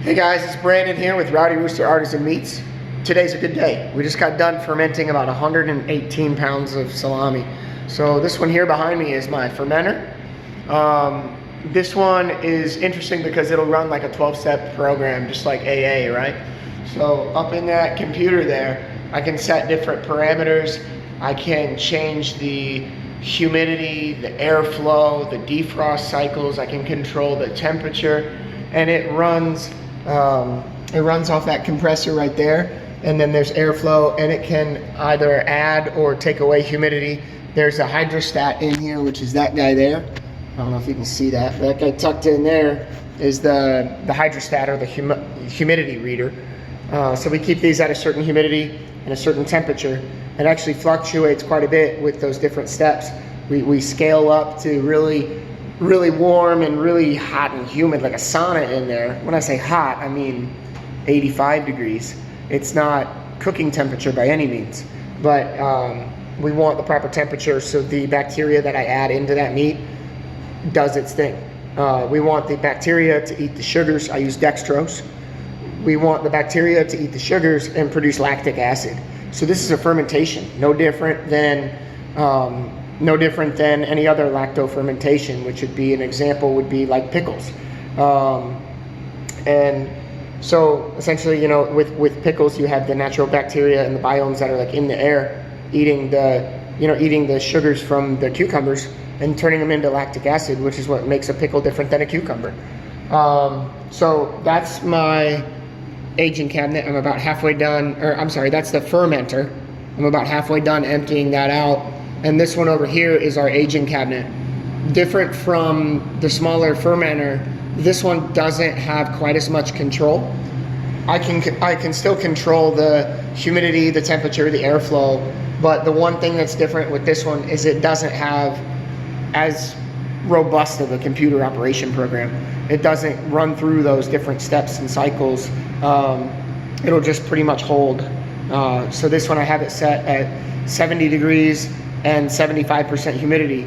Hey guys, it's Brandon here with Rowdy Rooster Artisan Meats. Today's a good day. We just got done fermenting about 118 pounds of salami. So this one here behind me is my fermenter. This one is interesting because it'll run like a 12-step program, just like AA, right? So up in that computer there, I can set different parameters. I can change the humidity, the airflow, the defrost cycles. I can control the temperature, and it runs off that compressor right there, and then there's airflow, and it can either add or take away humidity. There's a hydrostat in here, which is that guy there. I don't know if you can see that. That guy tucked in there is the hydrostat, or the humidity reader. So we keep these at a certain humidity and a certain temperature. It actually fluctuates quite a bit with those different steps. We scale up to really warm and really hot and humid, like a sauna in there. When I say hot, I mean 85 degrees. It's not cooking temperature by any means, but we want the proper temperature so the bacteria that I add into that meat does its thing. We want the bacteria to eat the sugars. I use dextrose. We want the bacteria to eat the sugars and produce lactic acid. So this is a fermentation, no different than any other lacto fermentation, which would be an example would be like pickles. And so essentially, you know, with pickles, you have the natural bacteria and the biomes that are like in the air, eating the sugars from the cucumbers and turning them into lactic acid, which is what makes a pickle different than a cucumber. So that's my aging cabinet. I'm about halfway done, or I'm sorry, that's the fermenter. I'm about halfway done emptying that out. And this one over here is our aging cabinet. Different from the smaller fermenter, this one doesn't have quite as much control. I can still control the humidity, the temperature, the airflow, but the one thing that's different with this one is it doesn't have as robust of a computer operation program. It doesn't run through those different steps and cycles. It'll just pretty much hold. So this one I have it set at 70 degrees and 75% humidity,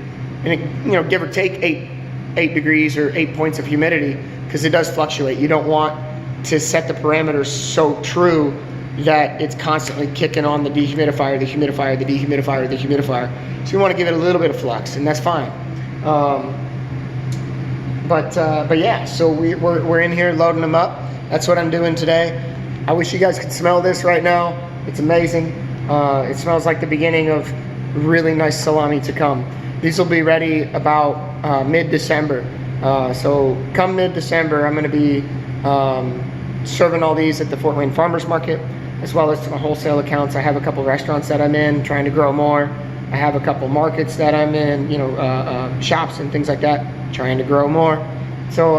and it, you know, give or take 8 degrees or 8 points of humidity, because it does fluctuate. You don't want to set the parameters so true that it's constantly kicking on the dehumidifier, the humidifier, the dehumidifier, the humidifier. So you want to give it a little bit of flux, and that's fine. But yeah, so we're in here loading them up. That's what I'm doing today. I wish you guys could smell this right now. It's amazing. It smells like the beginning of really nice salami to come. These will be ready about mid-December. So come mid-December, I'm going to be serving all these at the Fort Wayne Farmers Market, as well as to my wholesale accounts. I have a couple restaurants that I'm in, trying to grow more. I have a couple markets that I'm in, you know, shops and things like that, trying to grow more. So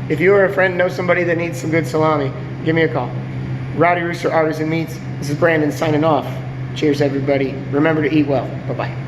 if you or a friend know somebody that needs some good salami, give me a call. Rowdy Rooster Artisan Meats. This is Brandon signing off. Cheers, everybody. Remember to eat well. Bye-bye.